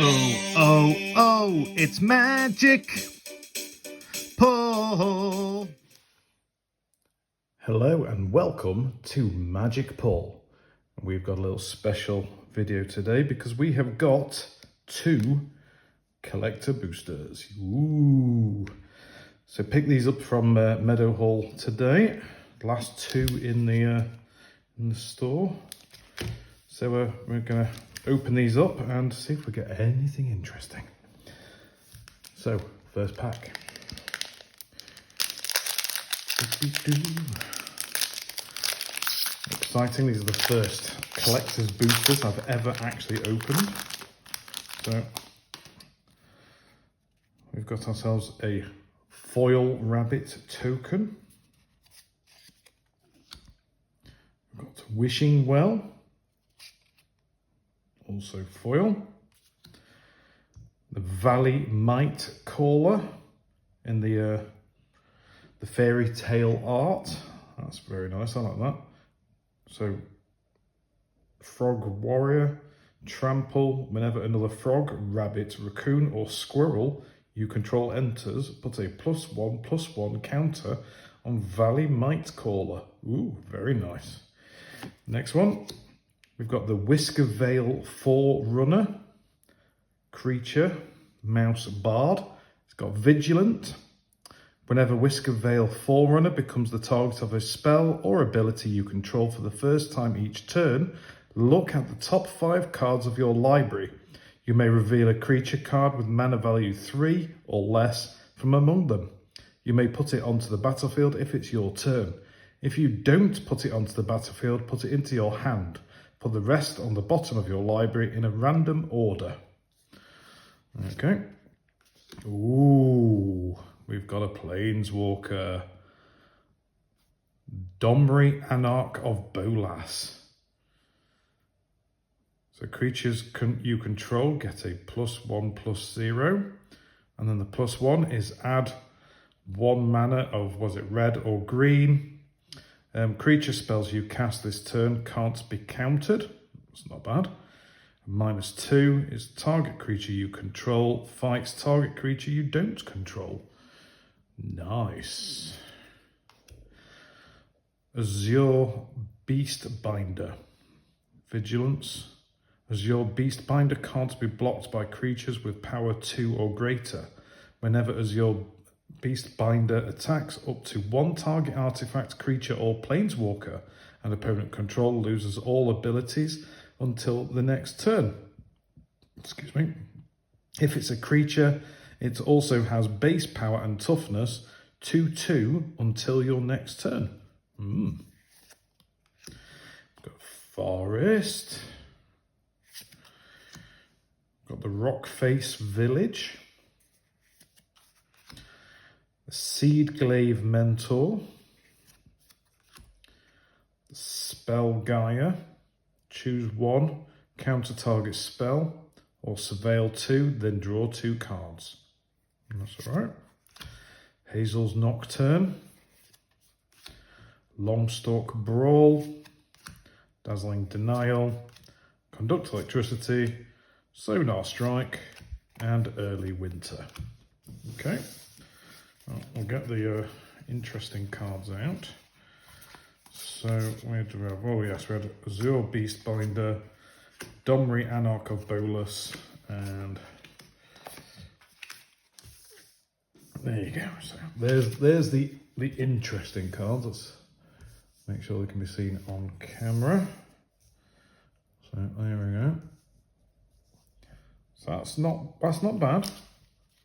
Oh, it's Magic Paul. Hello and welcome to Magic Paul. We've got a little special video today because we have got 2 collector boosters. Ooh. So pick these up from Meadowhall today. Last 2 in the store. So we're going to open these up and see if we get anything interesting. So, first pack. Exciting, these are the first collector's boosters I've ever actually opened. So, we've got ourselves a foil rabbit token. We've got Wishing Well. Also foil. The Valley Might Caller in the fairy tale art. That's very nice, I like that. So, Frog Warrior, trample whenever another frog, rabbit, raccoon or squirrel you control enters, put a +1/+1 counter on Valley Might Caller. Ooh, very nice. Next one. We've got the Whisker Vale Forerunner, creature, mouse bard. It's got Vigilant. Whenever Whisker Vale Forerunner becomes the target of a spell or ability you control for the first time each turn, look at the top 5 cards of your library. You may reveal a creature card with mana value 3 or less from among them. You may put it onto the battlefield if it's your turn. If you don't put it onto the battlefield, put it into your hand. Put the rest on the bottom of your library in a random order. Okay. Ooh, we've got a Planeswalker. Domri, Anarch of Bolas. So creatures you control get a +1/+0. And then the +1 is add 1 mana of, was it red or green? Creature spells you cast this turn can't be countered. It's not bad. -2 is target creature you control fights target creature you don't control. Nice. Azure Beastbinder. Vigilance. Azure Beastbinder can't be blocked by creatures with power 2 or greater. Whenever Azure Beastbinder attacks, up to 1 target artifact, creature or planeswalker and opponent control loses all abilities until the next turn. Excuse me. If it's a creature, it also has base power and toughness 2/2 until your next turn. Got Forest. Got the Rockface Village. Seedglaive Mentor, Spellgaia, choose 1, counter target spell, or surveil 2, then draw 2 cards. That's alright. Hazel's Nocturne, Longstalk Brawl, Dazzling Denial, Conduct Electricity, Sonar Strike, and Early Winter. Okay. We'll get the interesting cards out. So, where do we have? Oh, yes, we had Azure Beastbinder, Domri, Anarch of Bolas, and there you go. So, there's the interesting cards. Let's make sure they can be seen on camera. So, there we go. So, that's not bad.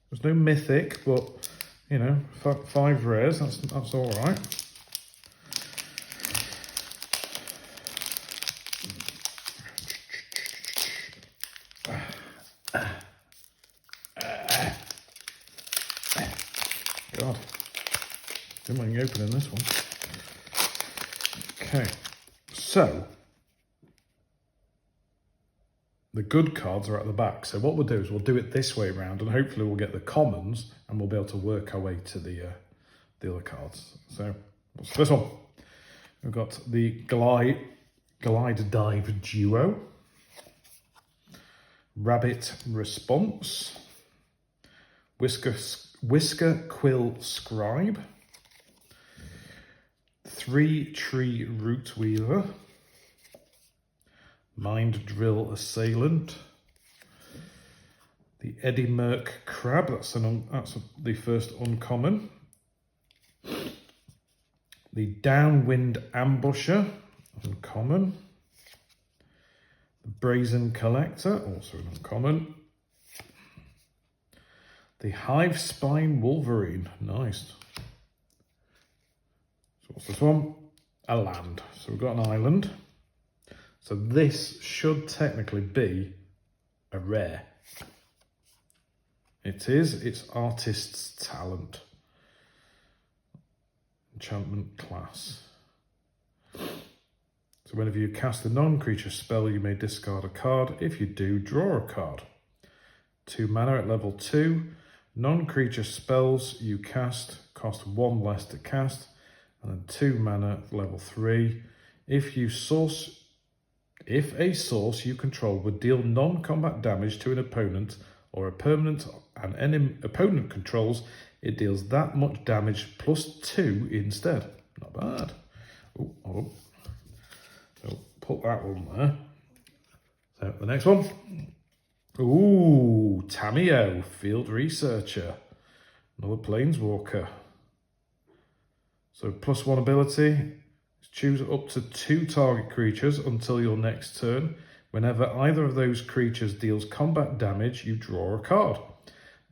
There's no mythic, but you know, 5 rares, that's all right. God, didn't mind opening this one. Okay, so the good cards are at the back. So what we'll do is we'll do it this way around, and hopefully we'll get the commons, and we'll be able to work our way to the other cards. So what's this one? We've got the Glide Dive Duo. Rabbit Response, Whisker Quill Scribe, 3 Tree Root Weaver, Mind Drill Assailant, the Eddy Merc Crab, that's the first uncommon, the Downwind Ambusher, uncommon, the Brazen Collector, also an uncommon, the Hive Spine Wolverine, nice. So what's this one? A land. So we've got an island. So this should technically be a rare. It is. It's Artist's Talent. Enchantment class. So whenever you cast a non-creature spell, you may discard a card. If you do, draw a card. 2 mana at level 2. Non-creature spells you cast cost 1 less to cast. And then 2 mana at level 3. If a source you control would deal non-combat damage to an opponent or a permanent and any opponent controls, it deals that much damage plus 2 instead. Not bad. Oh. So put that one there. So the next one. Ooh, Tamiyo, Field Researcher. Another Planeswalker. So +1 ability. Choose up to 2 target creatures until your next turn. Whenever either of those creatures deals combat damage, you draw a card.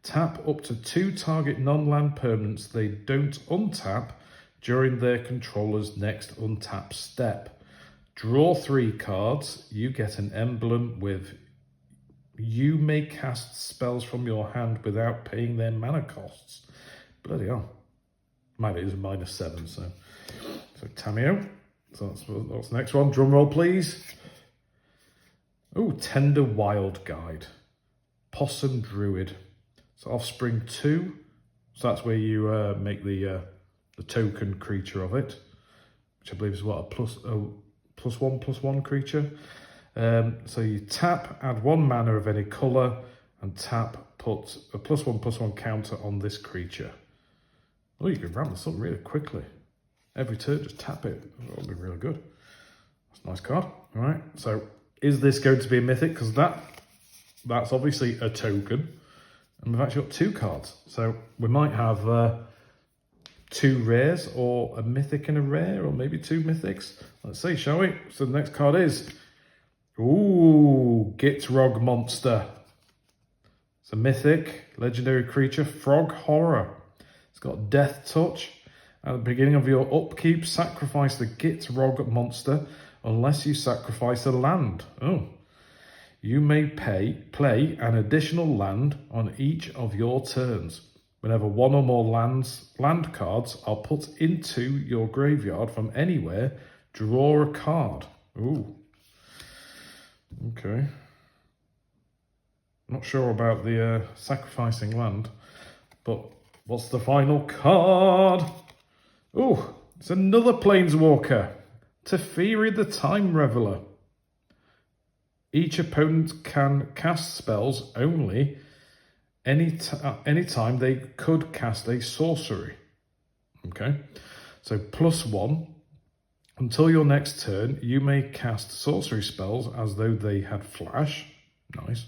Tap up to 2 target non-land permanents they don't untap during their controller's next untap step. Draw 3 cards. You get an emblem with you may cast spells from your hand without paying their mana costs. Bloody hell. Mine is -7, so Tamiyo. So that's the next one. Drum roll, please. Oh, Tender Wild Guide. Possum Druid. So Offspring 2. So that's where you make the token creature of it, which I believe is what, a +1/+1 creature. So you tap, add 1 mana of any colour, and tap, put a +1/+1 counter on this creature. Oh, you can ramp this up really quickly. Every turn, just tap it. That'll be really good. That's a nice card. All right. So is this going to be a mythic? Because that's obviously a token. And we've actually got 2 cards. So we might have 2 rares or a mythic and a rare, or maybe 2 mythics. Let's see, shall we? So the next card is, ooh, Gitrog Monster. It's a mythic, legendary creature, Frog Horror. It's got Death Touch. At the beginning of your upkeep, sacrifice the Gitrog Monster unless you sacrifice a land. Oh. You may play an additional land on each of your turns. Whenever 1 or more land cards are put into your graveyard from anywhere, draw a card. Ooh. Okay. Not sure about the sacrificing land, but what's the final card? Oh, it's another Planeswalker. Teferi the Time Reveler. Each opponent can cast spells only anytime they could cast a sorcery. Okay, so +1. Until your next turn, you may cast sorcery spells as though they had flash. Nice.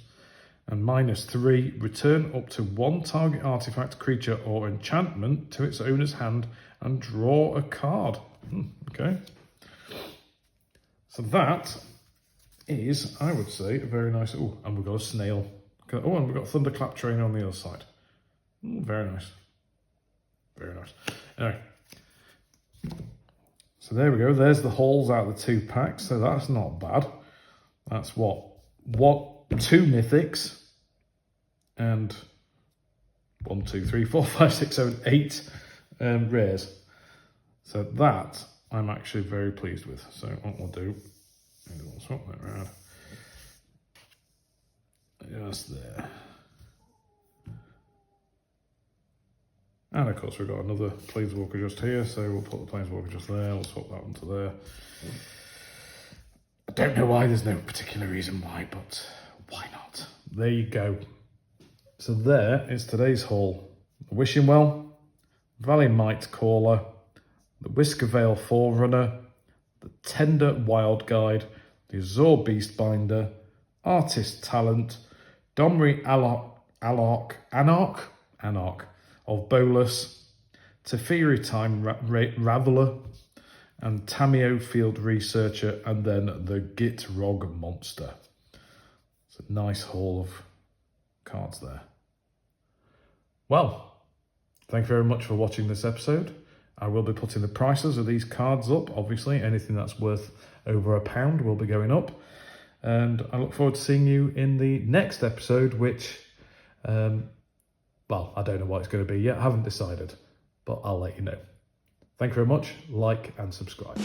And -3, return up to 1 target artifact, creature, or enchantment to its owner's hand and draw a card. Okay. So that is, I would say, a very nice... Oh, and we've got a snail. Oh, and we've got Thunderclap Trainer on the other side. Very nice. Very nice. Anyway. So there we go. There's the hauls out of the 2 packs. So that's not bad. That's what 2 mythics and 1, 2, 3, 4, 5, 6, 7, 8 rares. So that I'm actually very pleased with. So what we'll do, we'll swap that around. Just there. And of course we've got another Planeswalker just here, so we'll put the Planeswalker just there, we'll swap that one to there. I don't know why, there's no particular reason why, but why not? there you go. So there is today's haul. The Wishing Well, Valley Might Caller, the Whisker Vale Forerunner, the Tender Wild Guide, the Azure Beast Binder, Artist Talent, Domri Anarch of Bolus, Teferi Time Raveller, and Tamio Field Researcher, and then the Gitrog Monster. It's a nice haul of cards there. Well, thank you very much for watching this episode. I will be putting the prices of these cards up. Obviously, anything that's worth over £1 will be going up. And I look forward to seeing you in the next episode, which, well, I don't know what it's going to be yet. I haven't decided, but I'll let you know. Thank you very much. Like and subscribe.